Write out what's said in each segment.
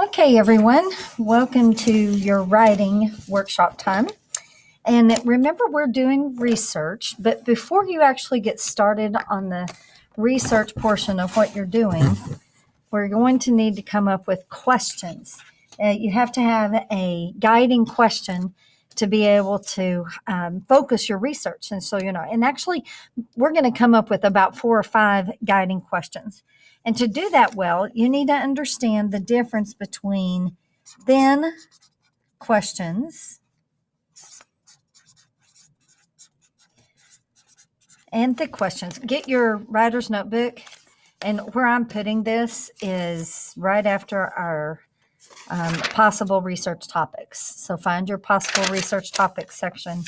Okay, everyone, welcome to your writing workshop time. And remember, we're doing research, but before you actually get started on the research portion of what you're doing, we're going to need to come up with questions. You have to have a guiding question to be able to focus your research. And so, and actually, we're going to come up with about 4 or 5 guiding questions. And to do that well, you need to understand the difference between thin questions and thick questions. Get your writer's notebook, and where I'm putting this is right after our possible research topics. So find your possible research topics section,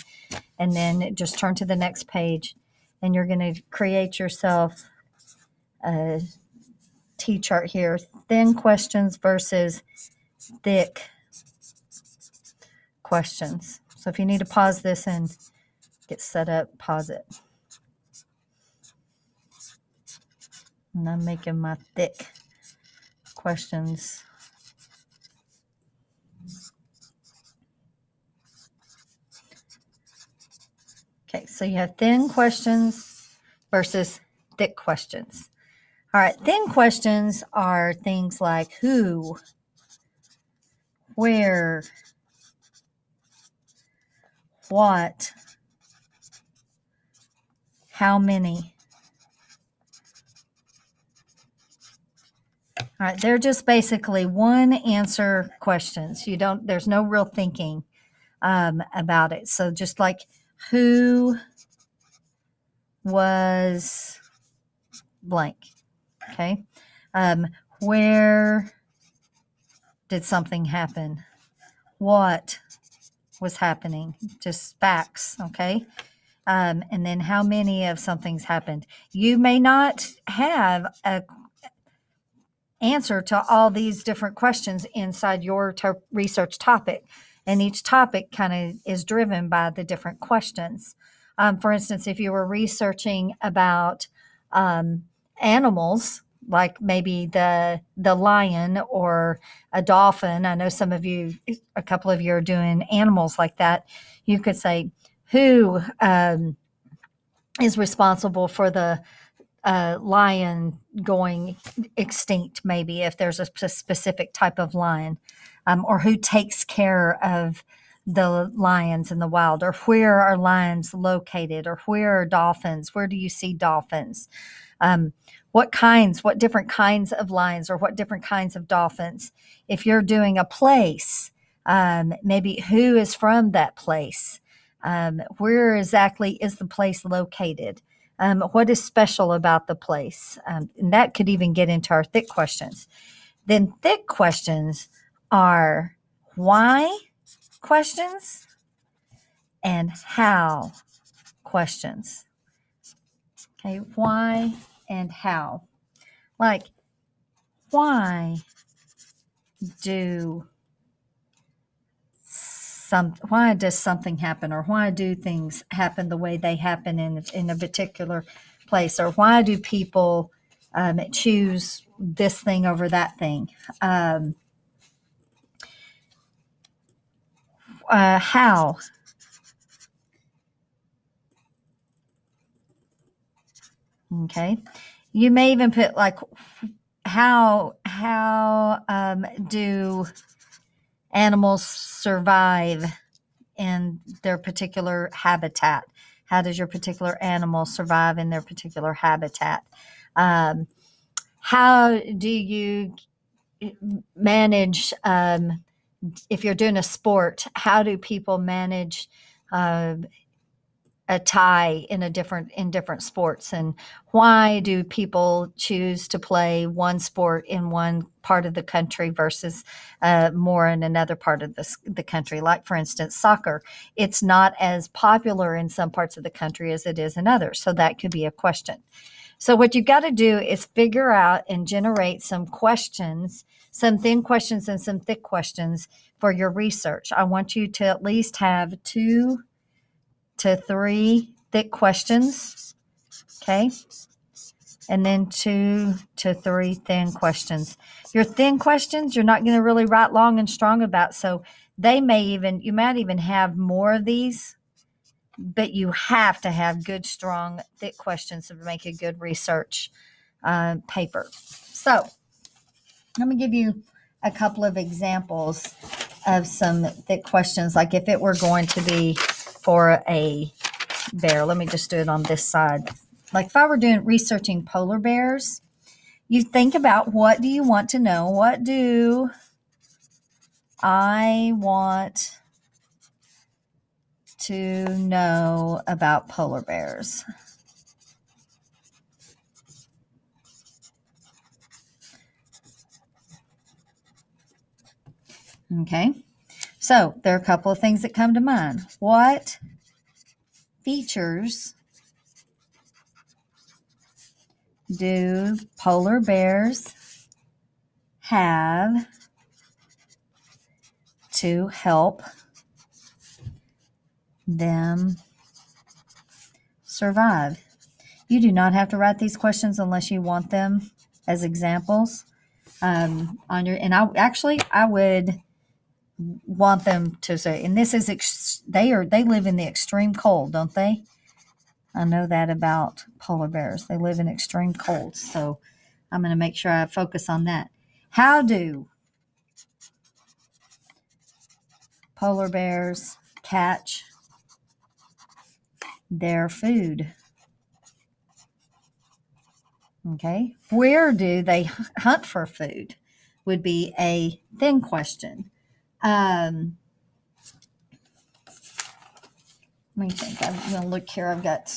and then just turn to the next page, and you're going to create yourself a T-chart here. Thin questions versus thick questions. So if you need to pause this and get set up, pause it. And I'm making my thick questions. Okay, so you have thin questions versus thick questions. All right, thin questions are things like who, where, what, how many. All right, they're just basically one answer questions. There's no real thinking about it. So just like who was blank, okay? Where did something happen? What was happening? Just facts, okay? And then how many of something's happened? You may not have a answer to all these different questions inside your research topic, and each topic kind of is driven by the different questions. For instance, if you were researching about animals, like maybe the lion or a dolphin, I know a couple of you are doing animals like that. You could say, who is responsible for the lion going extinct, maybe if there's a specific type of lion, or who takes care of the lions in the wild, or where are lions located, or where are dolphins, where do you see dolphins, what different kinds of lions, or what different kinds of dolphins. If you're doing a place, maybe who is from that place, where exactly is the place located, what is special about the place, and that could even get into our thick questions. Then thick questions are why questions and how questions. Okay, why and how. Like, why does something happen, or why do things happen the way they happen in a particular place, or why do people choose this thing over that thing? How. Okay. You may even put like how do animals survive in their particular habitat? How does your particular animal survive in their particular habitat? How do you manage, if you're doing a sport, how do people manage a tie in different sports, and why do people choose to play one sport in one part of the country versus more in another part of the country? Like, for instance, soccer. It's not as popular in some parts of the country as it is in others. So that could be a question. So what you've got to do is figure out and generate some questions, some thin questions and some thick questions for your research. I want you to at least have 2 to 3 thick questions, okay? and then 2 to 3 thin questions. Your thin questions, you're not going to really write long and strong about. So you might even have more of these, but you have to have good, strong, thick questions to make a good research paper. So let me give you a couple of examples of some thick questions. Like if it were going to be for a bear, let me just do it on this side. Like if I were researching polar bears, you think about, what do you want to know? What do I want to know about polar bears? Okay, so there are a couple of things that come to mind. What features do polar bears have to help them survive? You do not have to write these questions unless you want them as examples on your. And I would want them to say. And this is they live in the extreme cold, don't they? I know that about polar bears. They live in extreme cold, so I'm going to make sure I focus on that. How do polar bears catch their food? Okay. Where do they hunt for food? Would be a thin question. Let me think. I'm going to look here. I've got.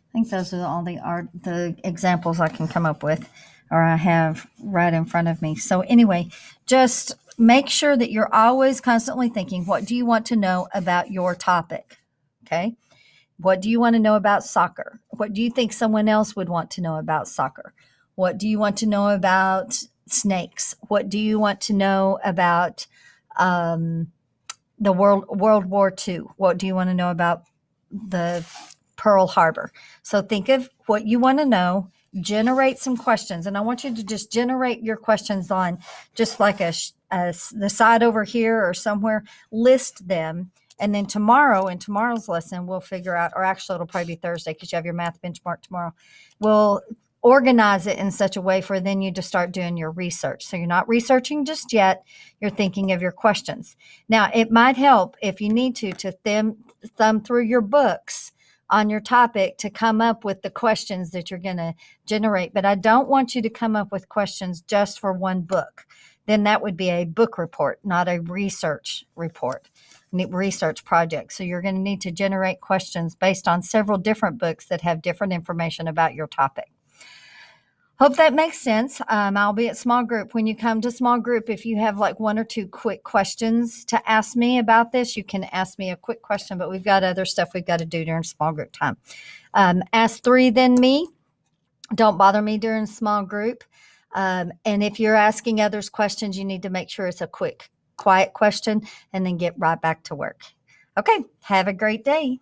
I think those are all the examples I can come up with, or I have right in front of me. So anyway, just make sure that you're always constantly thinking, what do you want to know about your topic? Okay. What do you want to know about soccer? What do you think someone else would want to know about soccer? What do you want to know about snakes? What do you want to know about the World War II? What do you want to know about the Pearl Harbor? So think of what you want to know, generate some questions, and I want you to just generate your questions on just like the side over here or somewhere, list them. And then tomorrow, in tomorrow's lesson, we'll figure out, or actually it'll probably be Thursday because you have your math benchmark tomorrow. We'll organize it in such a way for then you to start doing your research. So you're not researching just yet. You're thinking of your questions. Now, it might help if you need to thumb through your books on your topic to come up with the questions that you're going to generate. But I don't want you to come up with questions just for one book. Then that would be a book report, not a research report. Research project. So you're going to need to generate questions based on several different books that have different information about your topic. Hope that makes sense. I'll be at small group. When you come to small group, if you have like 1 or 2 quick questions to ask me about this, you can ask me a quick question, but we've got other stuff we've got to do during small group time. Ask 3 then me. Don't bother me during small group. And if you're asking others questions, you need to make sure it's a quiet question and then get right back to work. Okay, have a great day.